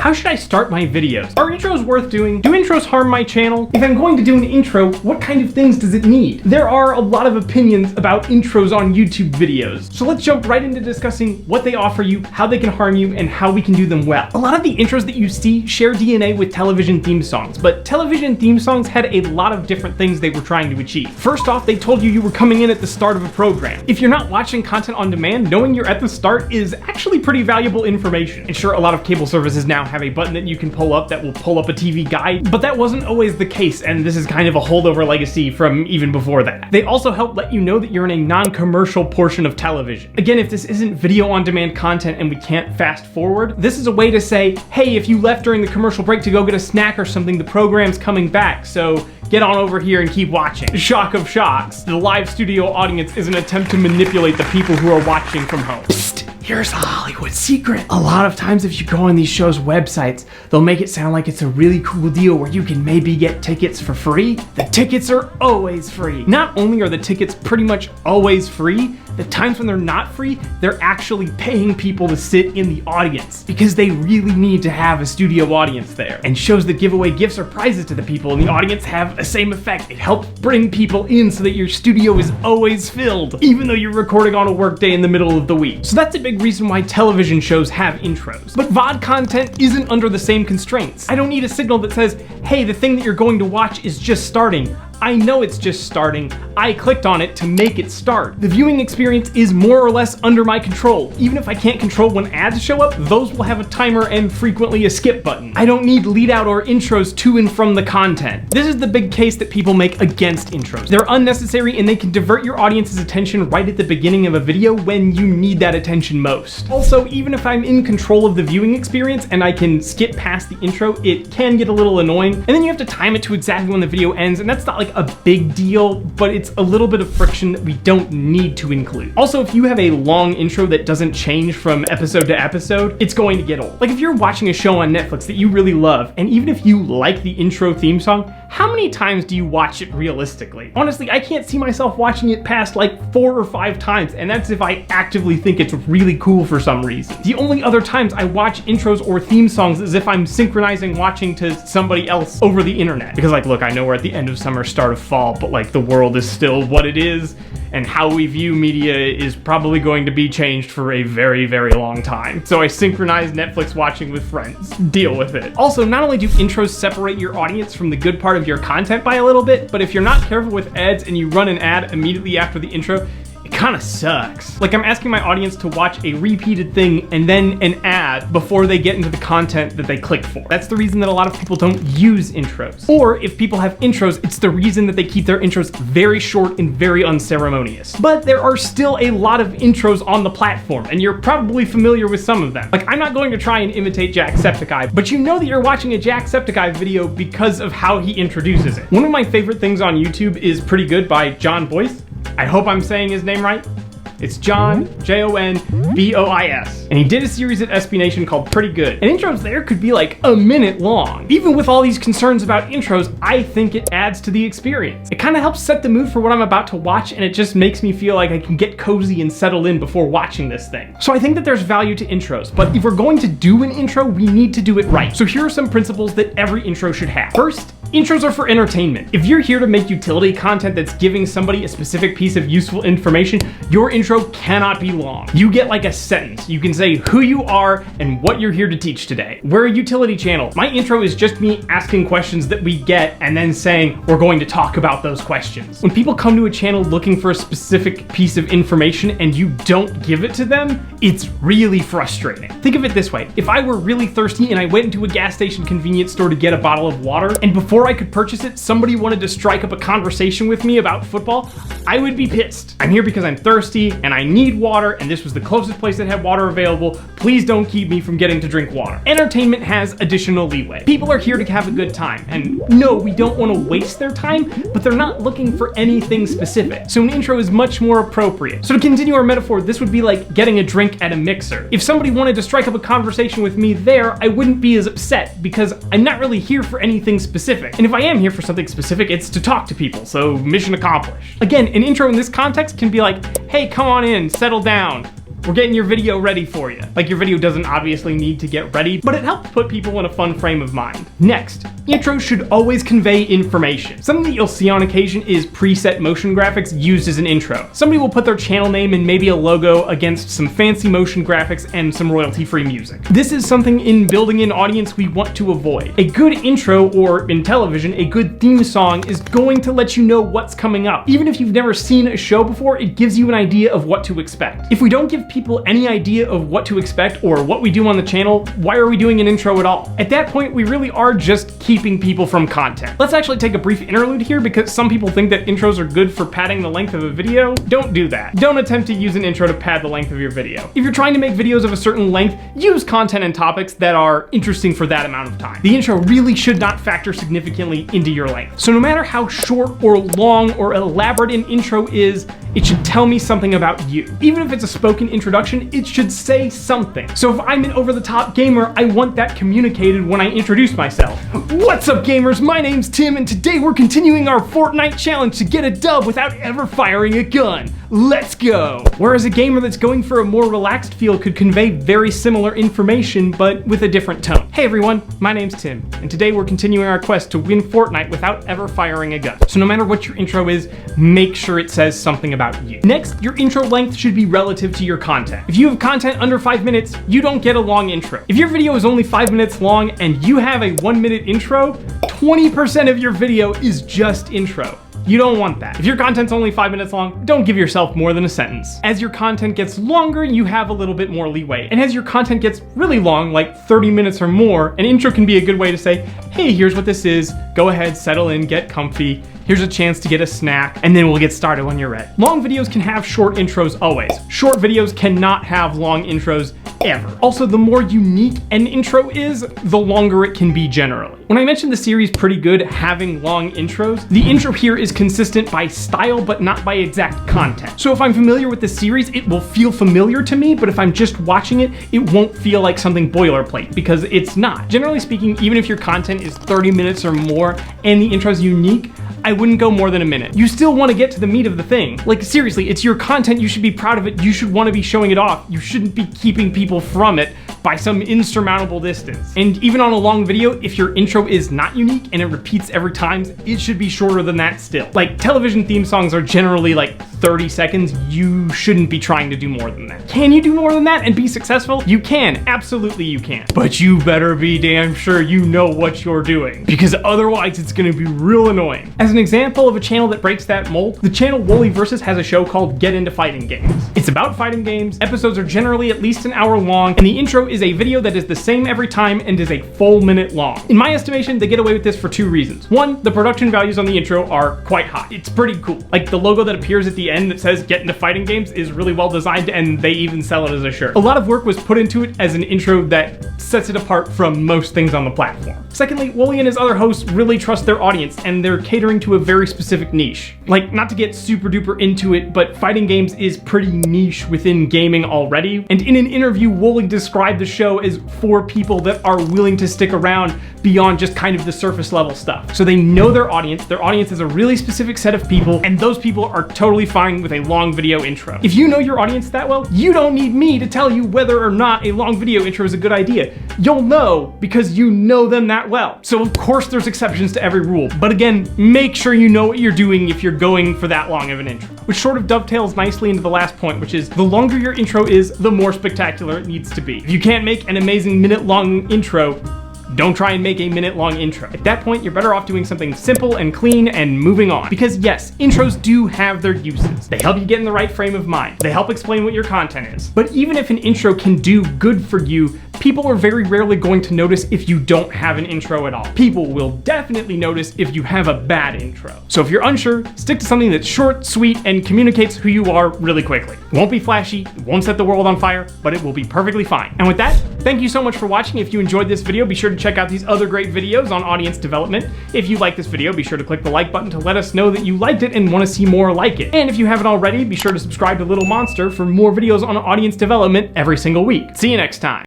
How should I start my videos? Are intros worth doing? Do intros harm my channel? If I'm going to do an intro, what kind of things does it need? There are a lot of opinions about intros on YouTube videos. So let's jump right into discussing what they offer you, how they can harm you, and how we can do them well. A lot of the intros that you see share DNA with television theme songs, but television theme songs had a lot of different things they were trying to achieve. First off, they told you were coming in at the start of a program. If you're not watching content on demand, knowing you're at the start is actually pretty valuable information. And sure, a lot of cable services now have a button that you can pull up that will pull up a TV guide, but that wasn't always the case, and this is kind of a holdover legacy from even before that. They also help let you know that you're in a non-commercial portion of television. Again, if this isn't video on demand content and we can't fast forward, this is a way to say, hey, if you left during the commercial break to go get a snack or something, the program's coming back, so get on over here and keep watching. Shock of shocks, the live studio audience is an attempt to manipulate the people who are watching from home. Psst, here's a Hollywood secret. A lot of times if you go on these shows' websites, they'll make it sound like it's a really cool deal where you can maybe get tickets for free. The tickets are always free. Not only are the tickets pretty much always free, the times when they're not free, they're actually paying people to sit in the audience because they really need to have a studio audience there. And shows that give away gifts or prizes to the people in the audience have the same effect. It helps bring people in so that your studio is always filled, even though you're recording on a work day in the middle of the week. So that's a big reason why television shows have intros. But VOD content isn't under the same constraints. I don't need a signal that says, hey, the thing that you're going to watch is just starting. I know it's just starting. I clicked on it to make it start. The viewing experience is more or less under my control. Even if I can't control when ads show up, those will have a timer and frequently a skip button. I don't need lead out or intros to and from the content. This is the big case that people make against intros. They're unnecessary and they can divert your audience's attention right at the beginning of a video when you need that attention most. Also, even if I'm in control of the viewing experience and I can skip past the intro, it can get a little annoying. And then you have to time it to exactly when the video ends, and that's not like a big deal, but it's a little bit of friction that we don't need to include. Also, if you have a long intro that doesn't change from episode to episode, it's going to get old. Like if you're watching a show on Netflix that you really love, and even if you like the intro theme song, how many times do you watch it realistically? Honestly, I can't see myself watching it past like 4 or 5 times, and that's if I actively think it's really cool for some reason. The only other times I watch intros or theme songs is if I'm synchronizing watching to somebody else over the internet. Because like, look, I know we're at the end of summer, start of fall, but like the world is still what it is, and how we view media is probably going to be changed for a very, very long time. So I synchronize Netflix watching with friends. Deal with it. Also, not only do intros separate your audience from the good part of your content by a little bit, but if you're not careful with ads and you run an ad immediately after the intro, it kind of sucks. Like I'm asking my audience to watch a repeated thing and then an ad before they get into the content that they click for. That's the reason that a lot of people don't use intros. Or if people have intros, it's the reason that they keep their intros very short and very unceremonious. But there are still a lot of intros on the platform, and you're probably familiar with some of them. Like I'm not going to try and imitate Jacksepticeye, but you know that you're watching a Jacksepticeye video because of how he introduces it. One of my favorite things on YouTube is Pretty Good by John Boyce. I hope I'm saying his name right. It's John, J-O-N-B-O-I-S. And he did a series at SB Nation called Pretty Good. And intros there could be like a minute long. Even with all these concerns about intros, I think it adds to the experience. It kind of helps set the mood for what I'm about to watch, and it just makes me feel like I can get cozy and settle in before watching this thing. So I think that there's value to intros, but if we're going to do an intro, we need to do it right. So here are some principles that every intro should have. First, intros are for entertainment. If you're here to make utility content that's giving somebody a specific piece of useful information, your intro cannot be long. You get like a sentence. You can say who you are and what you're here to teach today. We're a utility channel. My intro is just me asking questions that we get and then saying we're going to talk about those questions. When people come to a channel looking for a specific piece of information and you don't give it to them, it's really frustrating. Think of it this way. If I were really thirsty and I went into a gas station convenience store to get a bottle of water, and before I could purchase it, somebody wanted to strike up a conversation with me about football, I would be pissed. I'm here because I'm thirsty and I need water, and this was the closest place that had water available. Please don't keep me from getting to drink water. Entertainment has additional leeway. People are here to have a good time, and no, we don't want to waste their time, but they're not looking for anything specific. So an intro is much more appropriate. So to continue our metaphor, this would be like getting a drink at a mixer. If somebody wanted to strike up a conversation with me there, I wouldn't be as upset because I'm not really here for anything specific. And if I am here for something specific, it's to talk to people, so mission accomplished. Again, an intro in this context can be like, hey, come on in, settle down. We're getting your video ready for you. Like, your video doesn't obviously need to get ready, but it helps put people in a fun frame of mind. Next, intros should always convey information. Something that you'll see on occasion is preset motion graphics used as an intro. Somebody will put their channel name and maybe a logo against some fancy motion graphics and some royalty-free music. This is something in building an audience we want to avoid. A good intro, or in television, a good theme song is going to let you know what's coming up. Even if you've never seen a show before, it gives you an idea of what to expect. If we don't give people any idea of what to expect or what we do on the channel, why are we doing an intro at all? At that point, we really are just keeping people from content. Let's actually take a brief interlude here, because some people think that intros are good for padding the length of a video. Don't do that. Don't attempt to use an intro to pad the length of your video. If you're trying to make videos of a certain length, use content and topics that are interesting for that amount of time. The intro really should not factor significantly into your length. So no matter how short or long or elaborate an intro is, it should tell me something about you. Even if it's a spoken introduction, it should say something. So if I'm an over-the-top gamer, I want that communicated when I introduce myself. What's up, gamers? My name's Tim, and today we're continuing our Fortnite challenge to get a dub without ever firing a gun. Let's go! Whereas a gamer that's going for a more relaxed feel could convey very similar information, but with a different tone. Hey everyone, my name's Tim, and today we're continuing our quest to win Fortnite without ever firing a gun. So no matter what your intro is, make sure it says something about you. Next, your intro length should be relative to your content. If you have content under 5 minutes, you don't get a long intro. If your video is only 5 minutes long and you have a 1-minute intro, 20% of your video is just intro. You don't want that. If your content's only 5 minutes long, don't give yourself more than a sentence. As your content gets longer, you have a little bit more leeway. And as your content gets really long, like 30 minutes or more, an intro can be a good way to say, hey, here's what this is. Go ahead, settle in, get comfy. Here's a chance to get a snack, and then we'll get started when you're ready. Long videos can have short intros always. Short videos cannot have long intros ever. Also, the more unique an intro is, the longer it can be generally. When I mentioned the series Pretty Good having long intros, the intro here is consistent by style but not by exact content. So if I'm familiar with the series, it will feel familiar to me, but if I'm just watching it, it won't feel like something boilerplate, because it's not. Generally speaking, even if your content is 30 minutes or more and the intro is unique, I wouldn't go more than a minute. You still want to get to the meat of the thing. Like, seriously, it's your content, you should be proud of it, you should want to be showing it off, you shouldn't be keeping people from it by some insurmountable distance. And even on a long video, if your intro is not unique and it repeats every time, it should be shorter than that still. Like, television theme songs are generally like 30 seconds, you shouldn't be trying to do more than that. Can you do more than that and be successful? You can, absolutely you can. But you better be damn sure you know what you're doing, because otherwise it's gonna be real annoying. As an example of a channel that breaks that mold, the channel Wooly Versus has a show called Get Into Fighting Games. It's about fighting games, episodes are generally at least an hour long, and the intro is a video that is the same every time and is a full minute long. In my estimation, they get away with this for 2 reasons. One, the production values on the intro are quite high. It's pretty cool. Like, the logo that appears at the end that says Get Into Fighting Games is really well designed, and they even sell it as a shirt. A lot of work was put into it as an intro that sets it apart from most things on the platform. Secondly, Wooly and his other hosts really trust their audience, and they're catering to a very specific niche. Like, not to get super duper into it, but fighting games is pretty niche within gaming already. And in an interview, Wooly described the show as for people that are willing to stick around beyond just kind of the surface level stuff. So they know their audience is a really specific set of people, and those people are totally fine with a long video intro. If you know your audience that well, you don't need me to tell you whether or not a long video intro is a good idea. You'll know because you know them that well. So of course there's exceptions to every rule, but again, make sure you know what you're doing if you're going for that long of an intro. Which sort of dovetails nicely into the last point, which is the longer your intro is, the more spectacular it needs to be. If you can't make an amazing minute-long intro, don't try and make a minute-long intro. At that point, you're better off doing something simple and clean and moving on. Because yes, intros do have their uses. They help you get in the right frame of mind. They help explain what your content is. But even if an intro can do good for you, people are very rarely going to notice if you don't have an intro at all. People will definitely notice if you have a bad intro. So if you're unsure, stick to something that's short, sweet, and communicates who you are really quickly. It won't be flashy, it won't set the world on fire, but it will be perfectly fine. And with that, thank you so much for watching. If you enjoyed this video, be sure to check out these other great videos on audience development. If you like this video, be sure to click the like button to let us know that you liked it and want to see more like it. And if you haven't already, be sure to subscribe to Little Monster for more videos on audience development every single week. See you next time.